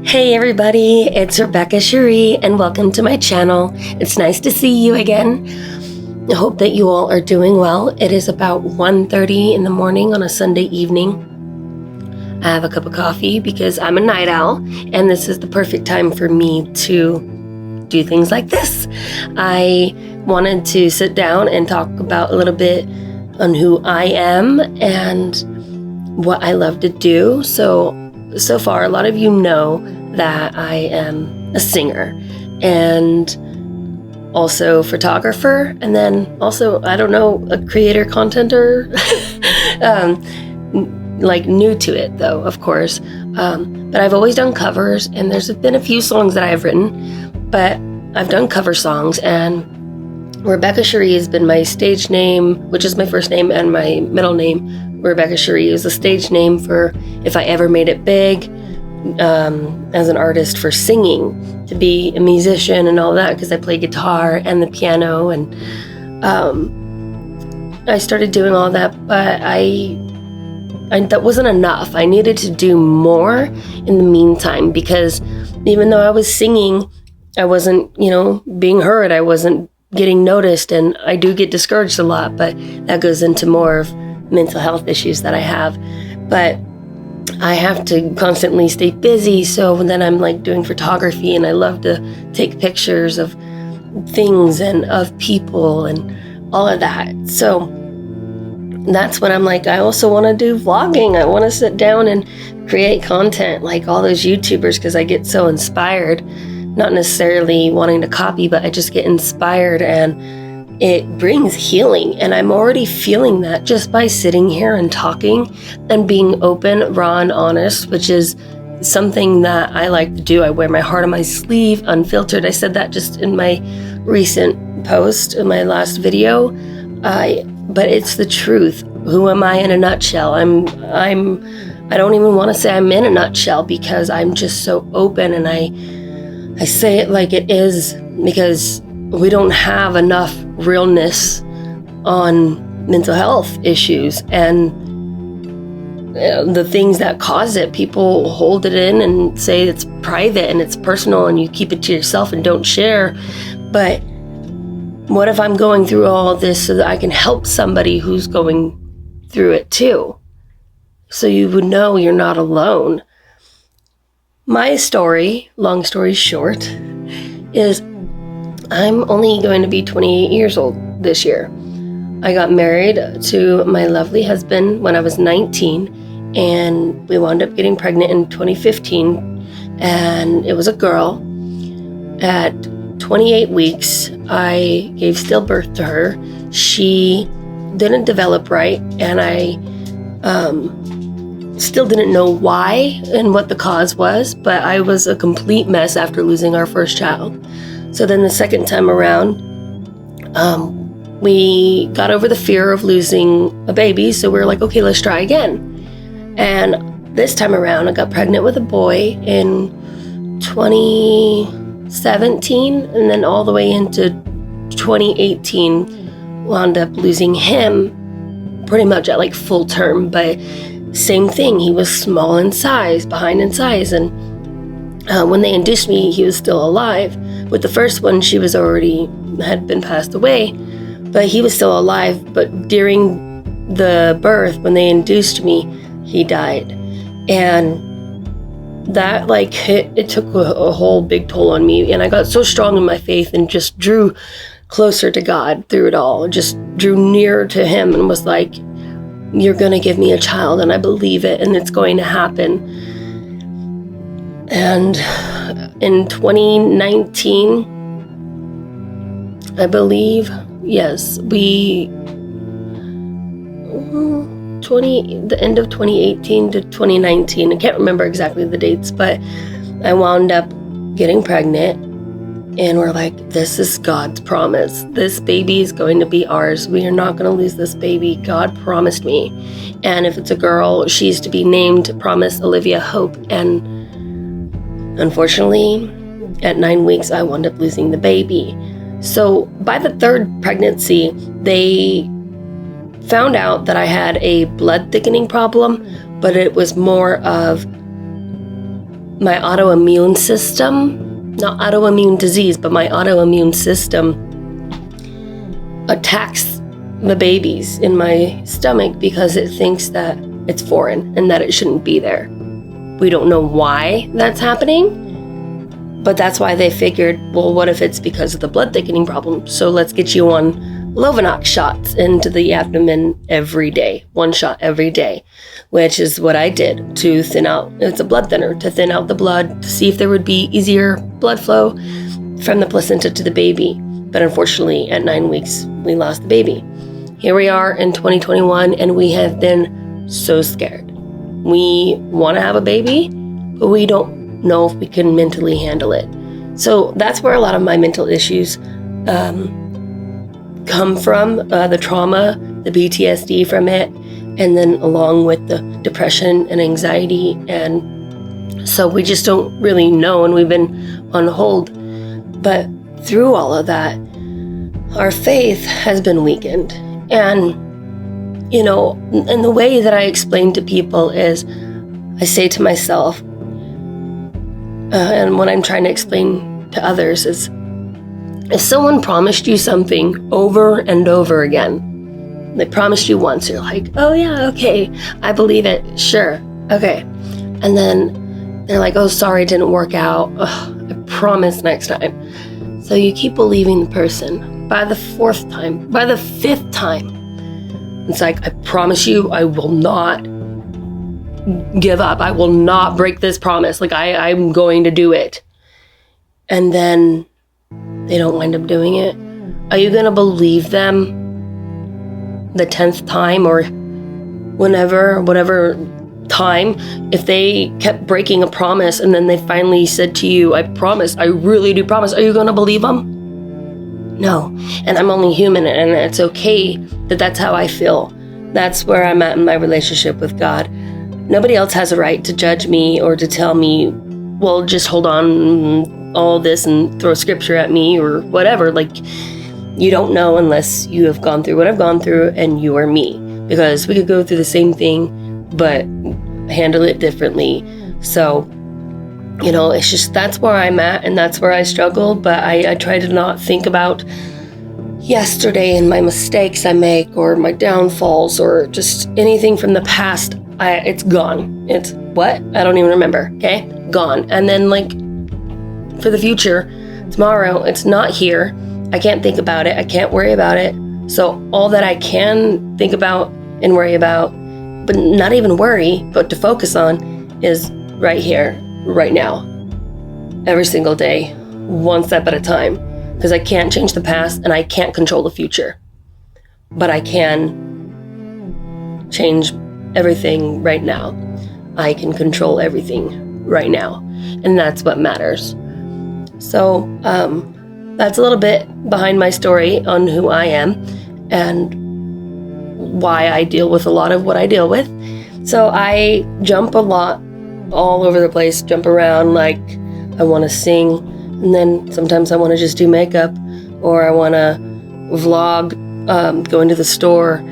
Hey everybody, it's Rebekah Shiree and welcome to my channel. It's nice to see you again. I hope that you all are doing well. It is about 1:30 in the morning on a Sunday evening. I have a cup of coffee because I'm a night owl and this is the perfect time for me to do things like this. I wanted to sit down and talk about a little bit on who I am and what I love to do. So far, a lot of you know that I am a singer and also photographer, and then also, I don't know, a creator, contenter, like new to it though, of course. But I've always done covers, and there's been a few songs that I've written, but I've done cover songs, and Rebekah Shiree has been my stage name, which is my first name, and my middle name, Rebekah Shiree, is a stage name for if I ever made it big as an artist for singing, to be a musician and all that, because I play guitar and the piano, and I started doing all that, but I that wasn't enough. I needed to do more in the meantime, because even though I was singing, I wasn't, being heard. I wasn't getting noticed, and I do get discouraged a lot, but that goes into more of mental health issues that I have. But I have to constantly stay busy, so then I'm like doing photography, and I love to take pictures of things and of people and all of that. So that's when I'm like, I also want to do vlogging. I want to sit down and create content like all those YouTubers, because I get so inspired, not necessarily wanting to copy, but I just get inspired, and it brings healing. And I'm already feeling that just by sitting here and talking and being open, raw, and honest, which is something that I like to do. I wear my heart on my sleeve, unfiltered. I said that just in my recent post, in my last video. But it's the truth. Who am I in a nutshell? I don't even want to say I'm in a nutshell, because I'm just so open, and I say it like it is, because we don't have enough realness on mental health issues, and the things that cause it. People hold it in and say it's private and it's personal, and you keep it to yourself and don't share. But what if I'm going through all this so that I can help somebody who's going through it too? So you would know you're not alone. My story, long story short, is I'm only going to be 28 years old this year. I got married to my lovely husband when I was 19, and we wound up getting pregnant in 2015, and it was a girl. At 28 weeks, I gave stillbirth to her. She didn't develop right, and I still didn't know why and what the cause was, but I was a complete mess after losing our first child. So then the second time around, we got over the fear of losing a baby, so we were like, okay, let's try again. And this time around, I got pregnant with a boy in 2017, and then all the way into 2018, wound up losing him pretty much at like full term, but same thing. He was small in size, behind in size, and when they induced me, he was still alive. With the first one, she was had been passed away, but he was still alive. But during the birth, when they induced me, he died. And that it took a whole big toll on me. And I got so strong in my faith and just drew closer to God through it all, just drew nearer to him and was like, you're going to give me a child, and I believe it, and it's going to happen. And in 2019, I believe, yes, the end of 2018 to 2019, I can't remember exactly the dates, but I wound up getting pregnant, and we're like, this is God's promise. This baby is going to be ours. We are not going to lose this baby. God promised me. And if it's a girl, she's to be named Promise Olivia Hope. And unfortunately, at 9 weeks, I wound up losing the baby. So by the third pregnancy, they found out that I had a blood thickening problem, but it was more of my autoimmune system, not autoimmune disease, but my autoimmune system attacks the babies in my stomach because it thinks that it's foreign and that it shouldn't be there. We don't know why that's happening, but that's why they figured, well, what if it's because of the blood thickening problem? So let's get you on Lovenox shots into the abdomen every day, 1 shot every day, which is what I did to thin out. It's a blood thinner to thin out the blood, to see if there would be easier blood flow from the placenta to the baby. But unfortunately, at 9 weeks, we lost the baby. Here we are in 2021, and we have been so scared. We want to have a baby, but we don't know if we can mentally handle it. So that's where a lot of my mental issues come from, the trauma, the PTSD from it, and then along with the depression and anxiety. And so we just don't really know, and we've been on hold. But through all of that, our faith has been weakened. And, and the way that I explain to people is I say to myself, and what I'm trying to explain to others is, if someone promised you something over and over again, they promised you once, you're like, oh yeah, okay, I believe it, sure, okay. And then they're like, oh, sorry, it didn't work out. Ugh, I promise next time. So you keep believing the person. By the 4th time, by the 5th time, it's like, I promise you, I will not give up. I will not break this promise. Like, I'm going to do it. And then they don't wind up doing it. Are you going to believe them the 10th time or whatever time, if they kept breaking a promise and then they finally said to you, I promise, I really do promise, are you going to believe them? No. And I'm only human, and it's okay that that's how I feel. That's where I'm at in my relationship with God. Nobody else has a right to judge me or to tell me, well, just hold on, all this, and throw scripture at me or whatever. Like, you don't know unless you have gone through what I've gone through, and you are me. Because we could go through the same thing, but handle it differently. So, it's just, that's where I'm at, and that's where I struggle. But I try to not think about yesterday and my mistakes I make or my downfalls or just anything from the past. It's gone. It's what? I don't even remember. Okay? Gone. And then, like, for the future, tomorrow, it's not here. I can't think about it. I can't worry about it. So all that I can think about and worry about, but not even worry, but to focus on, is right here, right now. Every single day, one step at a time. Because I can't change the past and I can't control the future. But I can change everything right now. I can control everything right now. And that's what matters. So that's a little bit behind my story on who I am and why I deal with a lot of what I deal with. So I jump a lot all over the place, jump around, like I want to sing, and then sometimes I want to just do makeup, or I want to vlog, going to the store,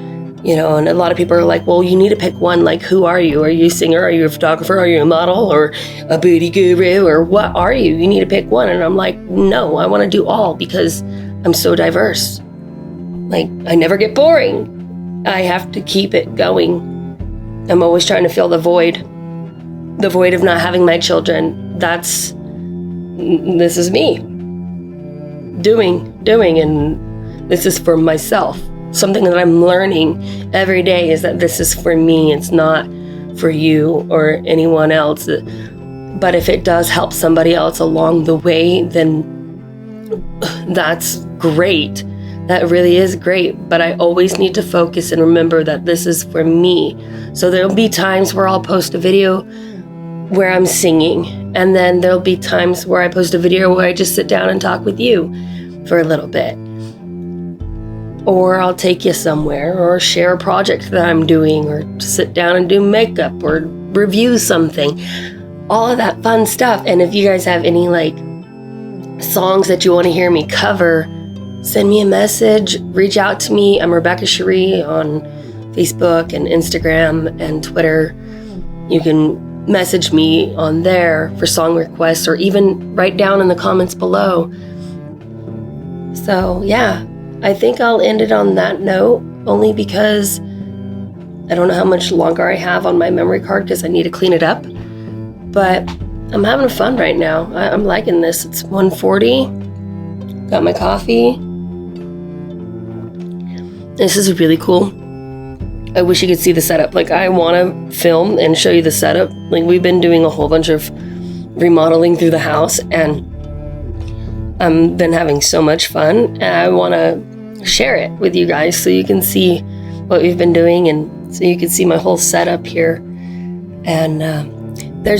and a lot of people are like, well, you need to pick one. Like, who are you? Are you a singer? Are you a photographer? Are you a model or a beauty guru, or what are you? You need to pick one. And I'm like, no, I want to do all because I'm so diverse. Like, I never get boring. I have to keep it going. I'm always trying to fill the void of not having my children. This is me doing, and this is for myself. Something that I'm learning every day is that this is for me. It's not for you or anyone else. But if it does help somebody else along the way, then that's great. That really is great. But I always need to focus and remember that this is for me. So there'll be times where I'll post a video where I'm singing, and then there'll be times where I post a video where I just sit down and talk with you for a little bit. Or I'll take you somewhere, or share a project that I'm doing, or sit down and do makeup, or review something. All of that fun stuff. And if you guys have any songs that you want to hear me cover, send me a message, reach out to me. I'm Rebekah Shiree on Facebook and Instagram and Twitter. You can message me on there for song requests, or even write down in the comments below. So yeah, I think I'll end it on that note, only because I don't know how much longer I have on my memory card because I need to clean it up. But I'm having fun right now. I'm liking this. It's 1:40. Got my coffee. This is really cool. I wish you could see the setup. Like, I want to film and show you the setup. Like, we've been doing a whole bunch of remodeling through the house, and I've been having so much fun. And I want to share it with you guys so you can see what we've been doing, and so you can see my whole setup here. And there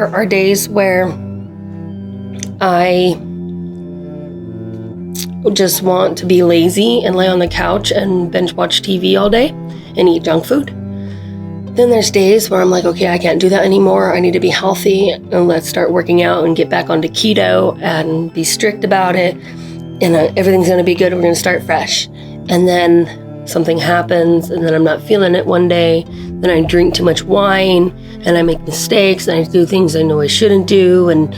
are days where I just want to be lazy and lay on the couch and binge watch TV all day and eat junk food. Then there's days where I'm like, okay, I can't do that anymore. I need to be healthy, and let's start working out and get back onto keto and be strict about it. And everything's going to be good. We're going to start fresh. And then something happens, and then I'm not feeling it one day. Then I drink too much wine, and I make mistakes, and I do things I know I shouldn't do. And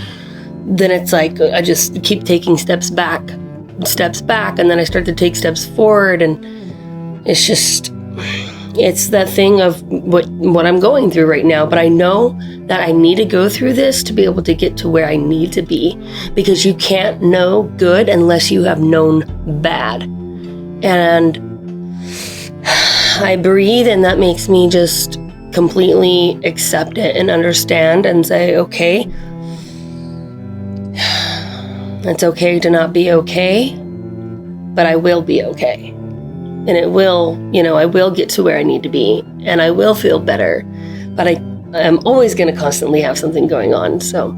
then it's like I just keep taking steps back, and then I start to take steps forward. And it's that thing of what I'm going through right now. But I know that I need to go through this to be able to get to where I need to be, because you can't know good unless you have known bad. And I breathe, and that makes me just completely accept it and understand and say, okay, it's okay to not be okay, but I will be okay. And it will, I will get to where I need to be, and I will feel better, but I'm always going to constantly have something going on. So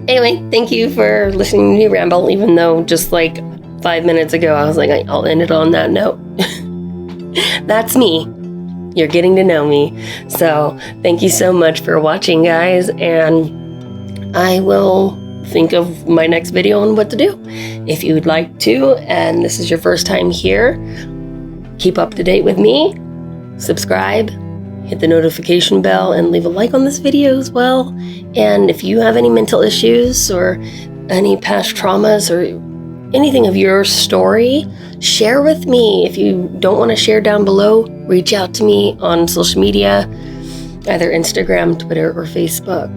anyway, thank you for listening to me ramble, even though just like 5 minutes ago, I was like, I'll end it on that note. That's me. You're getting to know me. So thank you so much for watching, guys. And I will think of my next video on what to do. If you would like to, and this is your first time here, keep up to date with me. Subscribe, hit the notification bell, and leave a like on this video as well. And if you have any mental issues or any past traumas or anything of your story, share with me. If you don't want to share down below, reach out to me on social media, either Instagram, Twitter, or Facebook.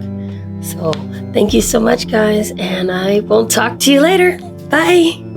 So thank you so much, guys, and I will talk to you later. Bye.